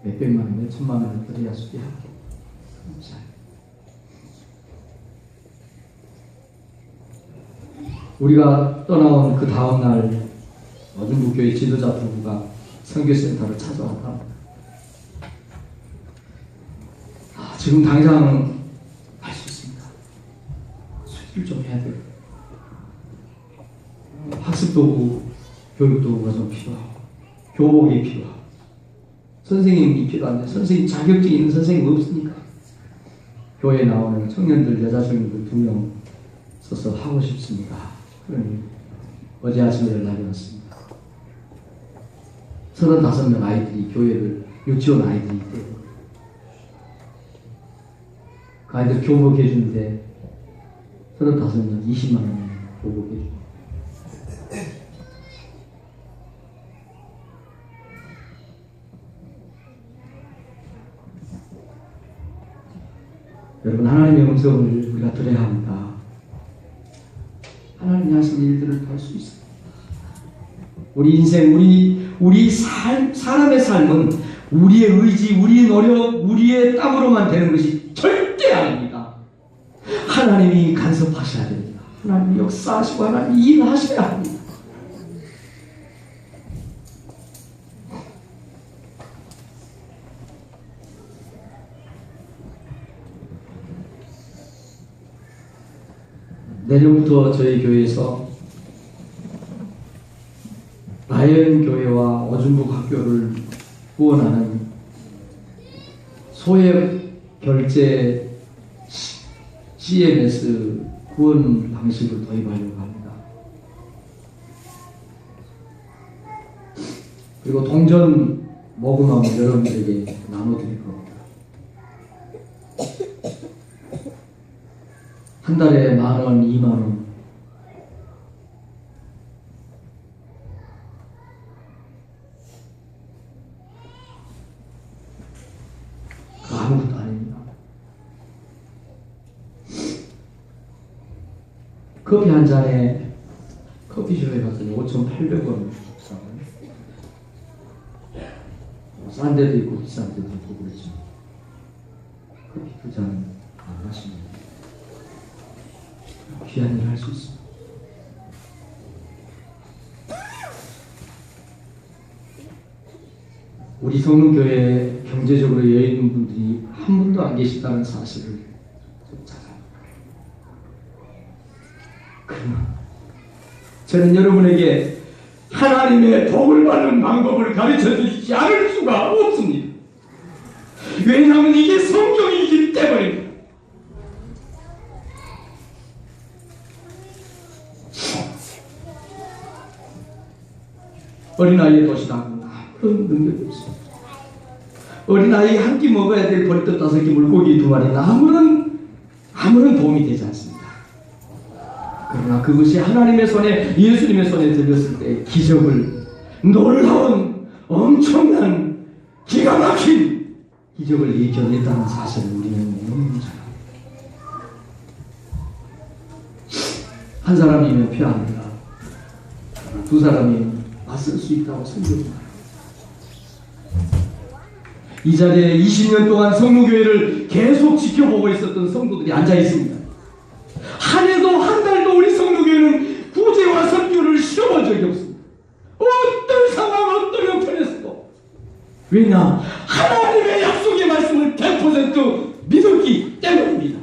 몇백만 원, 몇천만 원을 들여야 수리하고 우리가 떠나온 그 다음날 어중부교회 지도자 부부가 선교센터를 찾아왔다. 지금 당장 할 수 있습니다. 수리를 좀 해야 돼요. 학습도구, 교육도구가 좀 필요하고 교복이 필요하고 선생님이 필요한데 선생님 자격증 있는 선생님 없으니까 교회에 나오는 청년들, 여자 청년들 2명 써서 하고 싶습니다. 그러니 어제 아침에 연락이 왔습니다. 35명 아이들이 교회를 유치원 아이들이 있대요. 그 아이들 교복해 주는데 35명 20만 원 교복해 주고 여러분 하나님의 음성을 우리가 들어야 합니다. 하나님이 하신 일들을 할 수 있어요. 우리 인생, 우리 사람의 삶은 우리의 의지, 우리의 노력, 우리의 땀으로만 되는 것이 절대 아닙니다. 하나님이 간섭하셔야 됩니다. 하나님이 역사하시고 하나님이 일하셔야 합니다. 내년부터 저희 교회에서 라이언 교회와 어중북 학교를 후원하는 소액 결제 CMS 후원 방식을 도입하려고 합니다. 그리고 동전 모금함을 여러분들에게 나눠드릴 겁니다. 한 달에 10,000원, 20,000원. 그 아무것도 아닙니다. 커피 한 잔에 커피숍에 갔더니 5,800원 값싸요. 싼 데도 있고 비싼 데도 있고 그렇죠. 커피 두 잔 안 마시면 귀한 일을 할 수 있습니다. 우리 성문교회에 경제적으로 여유 있는 분들이 한 분도 안 계시다는 사실을 좀 찾아요. 그러나 저는 여러분에게 하나님의 복을 받는 방법을 가르쳐 주시지 않을 수가 없습니다. 왜냐하면 이게 성경이기 때문입니다. 어린아이의 도시락은 아무런 능력이 없습니다. 어린아이 한 끼 먹어야 될 버릇 5개 물고기 2마리는 아무런 도움이 되지 않습니다. 그러나 그것이 하나님의 손에, 예수님의 손에 들렸을 때 기적을, 놀라운 엄청난 기가 막힌 기적을 이겨냈다는 사실을 우리는 너무 잘 압니다. 한 사람이면 피합니다. 두 사람이 맞설 수 있다고 성경이 말합니다. 이 자리에 20년 동안 성무교회를 계속 지켜보고 있었던 성도들이 앉아 있습니다. 한 해도 한 달도 우리 성무교회는 구제와 선교를 쉬어본 적이 없습니다. 어떤 상황, 어떤 형편에서도. 왜냐? 하나님의 약속의 말씀을 100% 믿었기 때문입니다.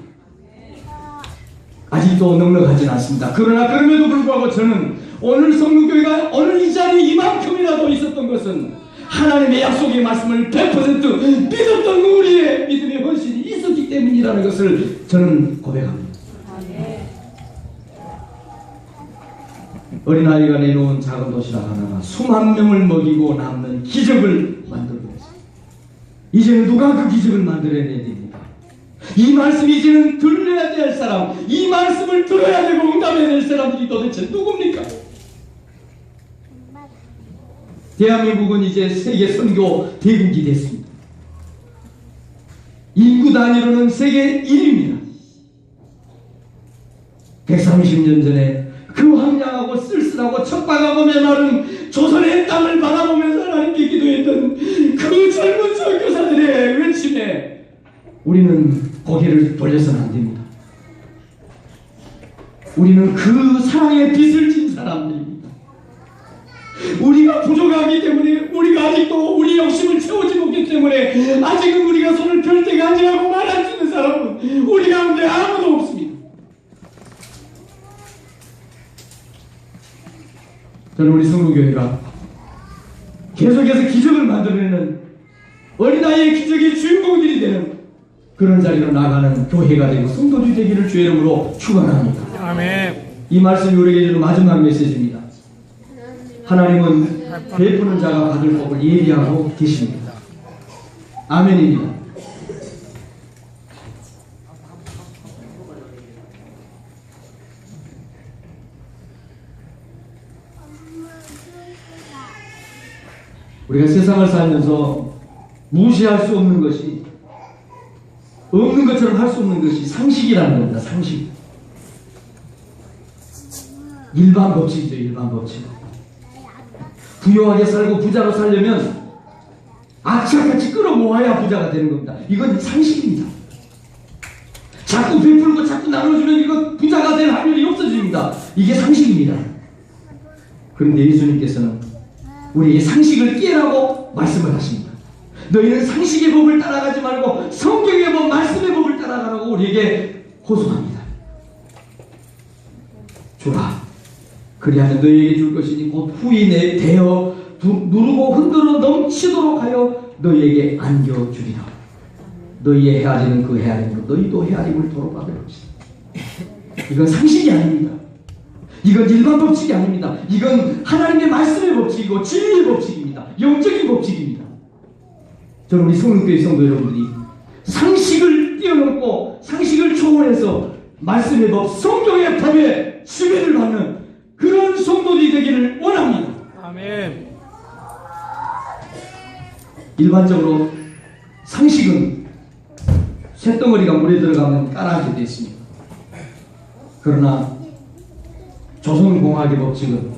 아직도 넉넉하진 않습니다. 그러나 그럼에도 불구하고 저는 오늘 성무교회가 오늘 이 자리에 이만큼이라도 있었던 것은 하나님의 약속의 말씀을 100% 믿었던 우리의 믿음의 헌신이 있었기 때문이라는 것을 저는 고백합니다. 어린아이가 내놓은 작은 도시락 하나가 수만 명을 먹이고 남는 기적을 만들어냈습니다. 이제는 누가 그 기적을 만들어내야 됩니까? 이 말씀이 이제는 들려야 될 사람, 이 말씀을 들어야 되고 응답해야 될 사람들이 도대체 누굽니까? 대한민국은 이제 세계 선교 대국이 됐습니다. 인구 단위로는 세계 1위입니다. 130년 전에 그 황량하고 쓸쓸하고 척박하고 메마른 조선의 땅을 바라보면서 하나님께 기도했던 그 젊은 선교사들의 외침에 우리는 고개를 돌려서는 안 됩니다. 우리는 그 사랑의 빚을 진 사람들입니다. 우리가 부족하기 때문에, 우리가 아직도 우리 욕심을 채우지 못했기 때문에 아직은 우리가 손을 펼 때가 아니라고 말할 수 있는 사람은 우리 가운데 아무도 없습니다. 저는 우리 성무교회가 계속해서 기적을 만들어내는 어린아이의 기적의 주인공들이 되는 그런 자리로 나가는 교회가 되고 성도들이 되기를 주의 이름으로 축원합니다.
아멘.
이 말씀이 우리에게 주는 마지막 메시지입니다. 하나님은 베푸는 자가 받을 복을 예비하고 계십니다. 아멘입니다. 우리가 세상을 살면서 무시할 수 없는 것이, 없는 것처럼 할 수 없는 것이 상식이라는 겁니다. 상식. 일반 법칙이죠. 일반 법칙. 부유하게 살고 부자로 살려면 악착같이 끌어모아야 부자가 되는 겁니다. 이건 상식입니다. 자꾸 베풀고 자꾸 나눠주면 이거 부자가 될 확률이 없어집니다. 이게 상식입니다. 그런데 예수님께서는 우리에게 상식을 깨라고 말씀을 하십니다. 너희는 상식의 법을 따라가지 말고 성경의 법, 말씀의 법을 따라가라고 우리에게 호소합니다. 주라, 그리하면 너희에게 줄 것이니 곧 후이 되어 누르고 흔들어 넘치도록 하여 너희에게 안겨주리라. 너희의 헤아리는 그 헤아림으로 너희도 헤아림을 도로 받을 것이다. 이건 상식이 아닙니다. 이건 일반 법칙이 아닙니다. 이건 하나님의 말씀의 법칙이고 진리의 법칙입니다.
법칙입니다. 영적인 법칙입니다. 저는 우리 성령교회 성도 여러분들이 상식을 뛰어넘고 상식을 초월해서 말씀의 법, 성경의 법에 지배를 받는 그런 성도들이 되기를 원합니다.
아멘.
일반적으로 상식은 쇳덩어리가 물에 들어가면 까라하게 되어 있습니다. 그러나 조선공학의 법칙은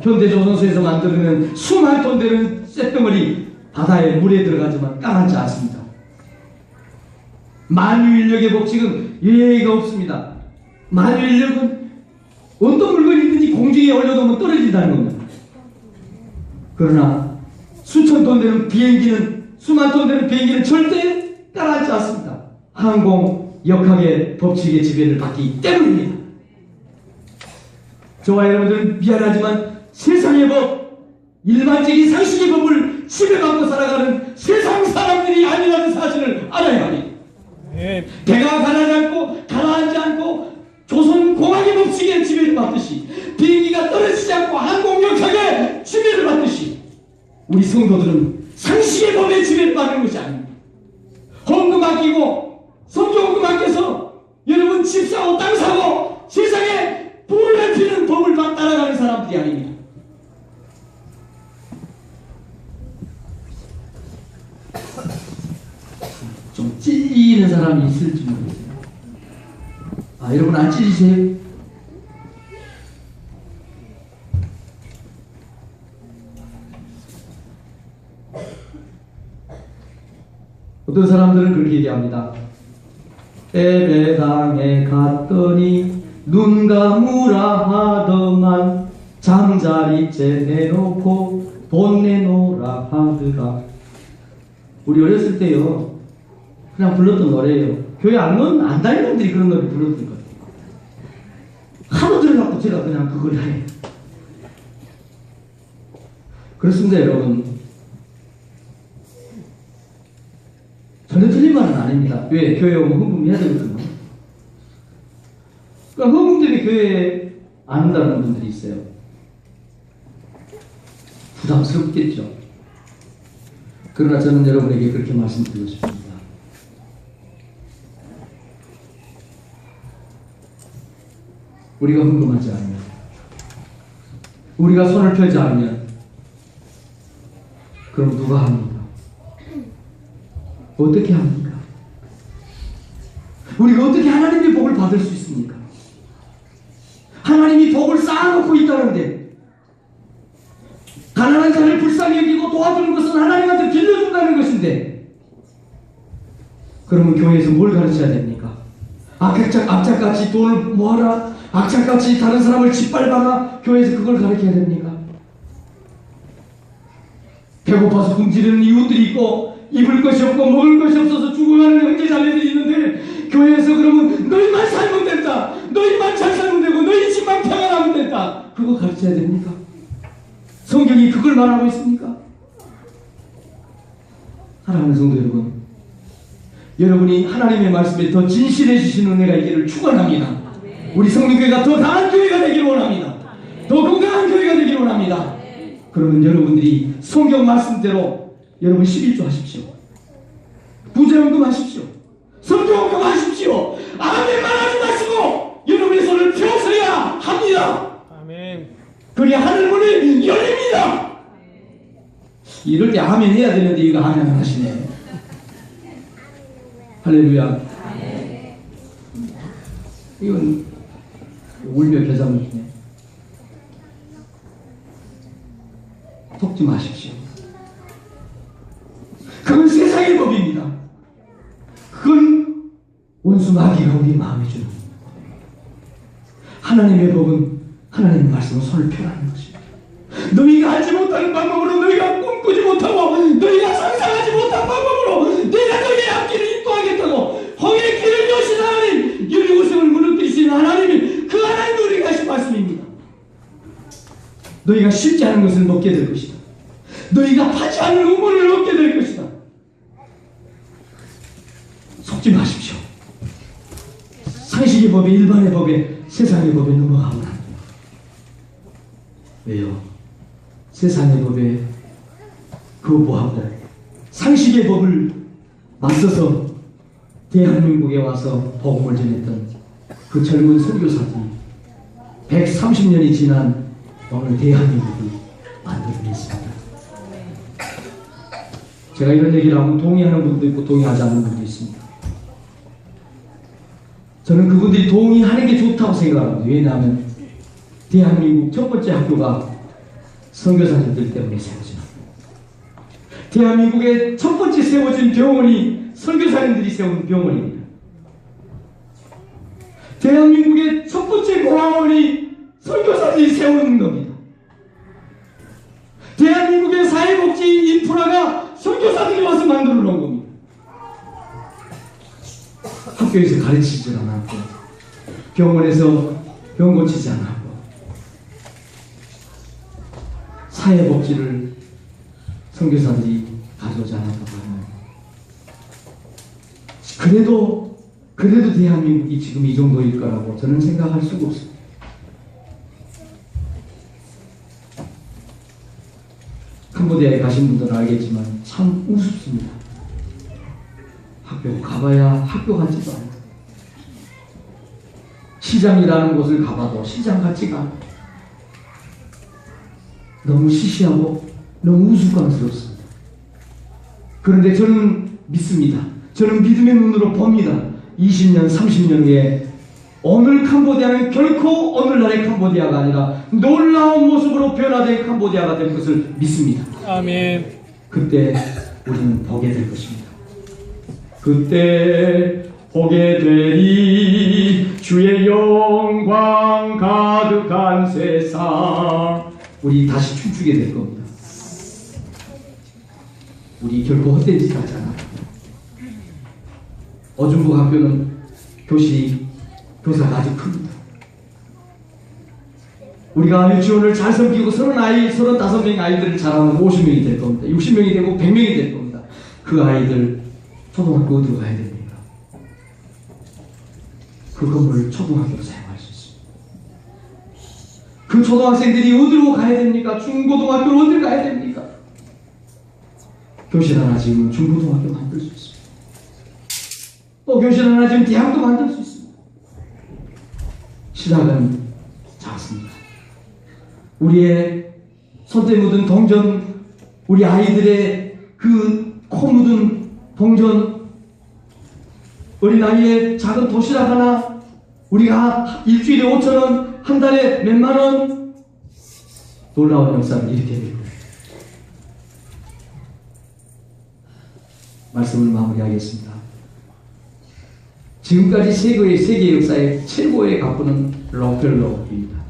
현대조선소에서 만들어낸 수만 톤 되는 쇳덩어리 바다에 물에 들어가지만 까맣지 않습니다. 만유인력의 법칙은 예의가 없습니다. 만유인력은 어떤 물건이든지 공중에 올려놓으면 떨어진다는 겁니다. 그러나 수천 톤 되는 비행기는, 수만 톤 되는 비행기는 절대 따라하지 않습니다. 항공 역학의 법칙의 지배를 받기 때문입니다. 저와 여러분들은 미안하지만 세상의 법, 일반적인 상식의 법을 지배받고 살아가는 세상 사람들이 아니라는 사실을 알아야 합니다.
아멘.
배가 가라앉지 않고 조선공학의 법칙에 지배를 받듯이, 비행기가 떨어지지 않고 항공역학의 지배를 받듯이, 우리 성도들은 상식의 법에 지배를 받는 것이 아닙니다. 헌금 아끼고 성경헌금 아껴서 여러분 집 사고 땅 사고 세상에 불을 밝히는 법을 따라가는 사람들이 아닙니다. 좀 찔리는 사람이 있을지 모르겠어요. 아, 여러분 안 찔리세요? 어떤 사람들은 그렇게 얘기합니다. 에베당에 갔더니 눈 감으라 하더만 잠자리째 내놓고 돈 내놓으라 하더라. 우리 어렸을 때요, 그냥 불렀던 노래예요. 교회 안 다니는 놈들이 그런 노래 불렀던 거예요. 하도 들어갖고 제가 그냥 그걸 해요. 그렇습니다, 여러분. 전혀 틀린 말은 아닙니다. 왜? 교회 오면 헌금해야 되거든요. 그러니까 헌금 때문에 교회에 안 온다는 분들이 있어요. 부담스럽겠죠. 그러나 저는 여러분에게 그렇게 말씀드리고 싶습니다. 우리가 헌금하지 않으면, 우리가 손을 펴지 않으면, 그럼 누가 합니까? 어떻게 합니까? 우리가 어떻게 하나님의 복을 받을 수 있습니까? 하나님이 복을 쌓아놓고 있다는데, 가난한 자를 불쌍히 여기고 도와주는 것은 하나님한테 빌려준다는 것인데, 그러면 교회에서 뭘 가르쳐야 됩니까? 악착같이 돈을 모아라, 악착같이 다른 사람을 짓밟아라, 교회에서 그걸 가르쳐야 됩니까? 배고파서 굶주리는 이웃들이 있고 입을 것이 없고 먹을 것이 없어서 죽어가는 형제 자매들이 있는데, 교회에서 그러면 너희만 살면 된다, 너희만 잘 살면 되고 너희 집만 평안하면 된다, 그거 가르쳐야 됩니까? 성경이 그걸 말하고 있습니까? 사랑하는 성도 여러분, 여러분이 하나님의 말씀에 더 진실해지시는 은혜가 있기를 축원합니다. 우리 성도교회가 더 강한 교회가 되기를 원합니다. 더 건강한 교회가 되기를 원합니다. 그러면 여러분들이 성경 말씀대로 여러분 11조 하십시오. 부재헌금 하십시오. 성경헌금 하십시오. 아멘만 하지 마시고 여러분의 손을 펴서야 합니다.
아멘.
그래야 하늘문이 열립니다. 이럴 때 아멘 해야 되는데 이거 아멘 안 하시네. 할렐루야. 이건 울며 겨자물 주네. 속지 마십시오. 그건 세상의 법입니다. 그건 원수 마귀가 우리 마음에 주는 겁니다. 하나님의 법은 하나님의 말씀으로 손을 펴라는 것입니다. 너희가 알지 못하는 방법으로, 너희가 꿈꾸지 못하고 너희가 상상하지 못한 방법으로 내가 너희의 앞길을 인도하겠다고 홍해의 길을 여신 하나님, 여리고성을 무너뜨리시는 하나님이, 그 하나님이 우리에게 하신 말씀입니다. 너희가 쉽지 않은 것을 먹게 될 것이다. 너희가 파지 않는 우물을 얻게 될 것이다. 속지 마십시오. 상식의 법에, 일반의 법에, 세상의 법에 넘어가면 안 됩니다. 왜요? 세상의 법에 거부하고 상식의 법을 맞서서 대한민국에 와서 복음을 전했던 그 젊은 선교사들이 130년이 지난 오늘 대한민국이 만들어냈습니다. 제가 이런 얘기를 하면 동의하는 분도 있고 동의하지 않는 분도 있습니다. 저는 그분들이 동의하는 게 좋다고 생각합니다. 왜냐하면 대한민국 첫 번째 학교가 선교사님들 때문에 세워진 학교. 대한민국의 첫 번째 세워진 병원이 선교사님들이 세운 병원입니다. 대한민국의 첫 번째 공항원이 선교사들이 세우는 겁니다. 대한민국의 사회복지 인프라가 선교사들이 와서 만들어 놓은 겁니다. 학교에서 가르치지 않았고 병원에서 병 고치지 않았고 사회복지를 선교사들이 가져오지 않았다고 하면 그래도 대한민국이 지금 이 정도일 거라고 저는 생각할 수가 없습니다. 캄보디아에 가신 분들은 알겠지만 참 우습습니다. 학교 가봐야 학교 같지도 않아요. 시장이라는 곳을 가봐도 시장 같지가 않아요. 너무 시시하고 너무 우스꽝스럽습니다. 그런데 저는 믿습니다. 저는 믿음의 눈으로 봅니다. 20년, 30년 후에 오늘 캄보디아는 결코 오늘날의 캄보디아가 아니라 놀라운 모습으로 변화된 캄보디아가 될 것을 믿습니다.
아멘.
그때 우리는 보게 될 것입니다. 그때 보게 되리 주의 영광 가득한 세상. 우리 다시 춤추게 될 겁니다. 우리 결코 헛된 짓 하지 않아. 어준부 학교는 교사가 아주 큽니다. 우리가 유치원을 잘 섬기고 35명의 아이들을 자라면 50명이 될 겁니다. 60명이 되고 100명이 될 겁니다. 그 아이들 초등학교 어디로 가야 됩니까? 그 건물을 초등학교로 사용할 수 있습니다. 그 초등학생들이 어디로 가야 됩니까? 중고등학교로 어디로 가야 됩니까? 교실 하나 지으면 중고등학교 만들 수 있습니다. 또 교실 하나 지으면 대학도 만들 수 있습니다. 시작은 작습니다. 우리의 손때 묻은 동전, 우리 아이들의 그 코 묻은 동전, 어린아이의 작은 도시락 하나, 우리가 일주일에 5,000원, 한 달에 몇만 원, 놀라운 역사를 일으켜야 됩니다. 말씀을 마무리하겠습니다. 지금까지 세계 역사의 최고의 가부는 록펠러입니다.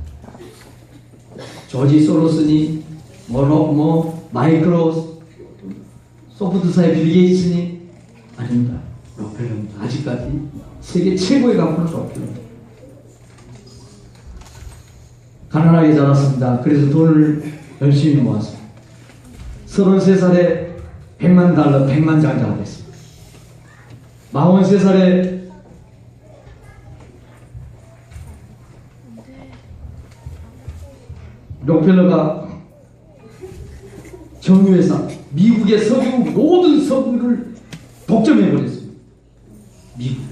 조지 소로스니, 마이크로 소프트사의 빌 게이츠니 아닙니다. 록펠러입니다. 아직까지 세계 최고의 가부는 록펠러입니다. 가난하게 자랐습니다. 그래서 돈을 열심히 모았습니다. 33살에 $100만, 100만 장자가 됐습니다. 43살에 록펠러가 정유회사, 미국의 모든 석유를 독점해버렸습니다. 미국.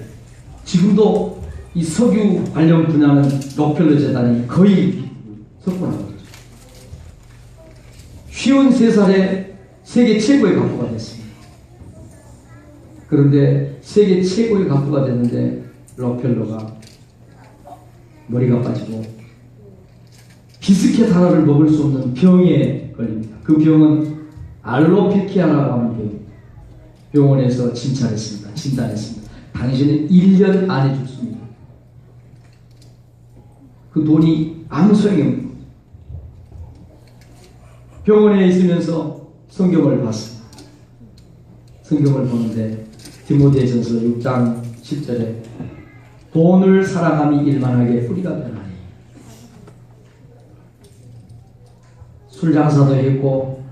지금도 이 석유 관련 분야는 록펠러 재단이 거의 석권하고 있죠. 53살에 세계 최고의 가부가 됐습니다. 그런데 세계 최고의 가부가 됐는데 록펠러가 머리가 빠지고 비스켓 하나를 먹을 수 없는 병에 걸립니다. 그 병은 알로피키아라고 하는 병입니다. 병원에서 진단했습니다. 당신은 1년 안에 죽습니다. 그 돈이 아무 소용이 없는 겁니다. 병원에 있으면서 성경을 봤습니다. 성경을 보는데 디모데전서 6장 10절에 돈을 사랑함이 일만하게 뿌리가 되나니 술 장사도 했고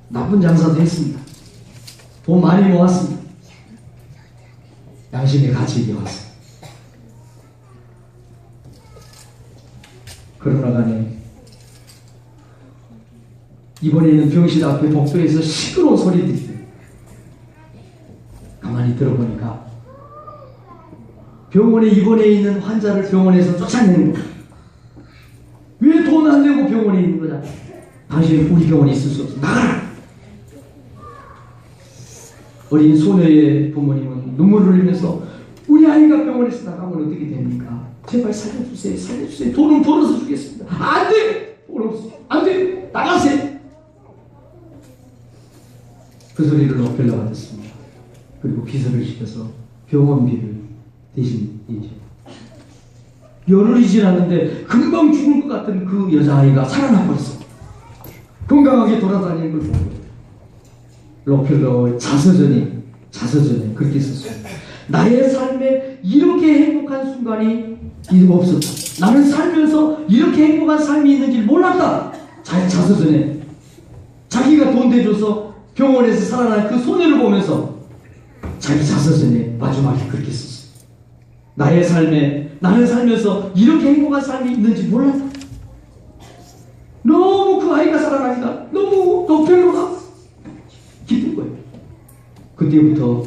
나쁜 장사도 했습니다. 돈 많이 모았습니다. 양심의 가책이 왔습니다. 그러나 간에 이번에는 병실 앞에 복도에서 시끄러운 소리 들려요. 가만히 들어보니까 병원에 입원해 있는 환자를 병원에서 쫓아내는 거야. 왜 돈 안 내고 병원에 있는 거냐? 당신 우리 병원에 있을 수 없어. 나가라! 어린 소녀의 부모님은 눈물을 흘리면서 우리 아이가 병원에서 나가면 어떻게 됩니까? 제발 살려주세요. 살려주세요. 돈은 벌어서 주겠습니다. 안 돼! 돈 없어. 안 돼! 나가세요! 그 소리를 어필러 받았습니다. 그리고 비서를 시켜서 병원비를 대신 내죠. 열흘이 지났는데 금방 죽을 것 같은 그 여자아이가 살아나 버렸어. 건강하게 돌아다니는 걸 보고 록펠러의 자서전에 그렇게 썼습니다. 나의 삶에 이렇게 행복한 순간이 없었다. 나는 살면서 이렇게 행복한 삶이 있는지 몰랐다. 자서전에 자기가 돈 대줘서 병원에서 살아난 그 소녀를 보면서 자기 자서전에 마지막에 그렇게 썼어요. 나는 살면서 이렇게 행복한 삶이 있는지 몰랐다. 너무 그 아이가 살아나니까 너무 록펠러가 기쁜 거예요. 그때부터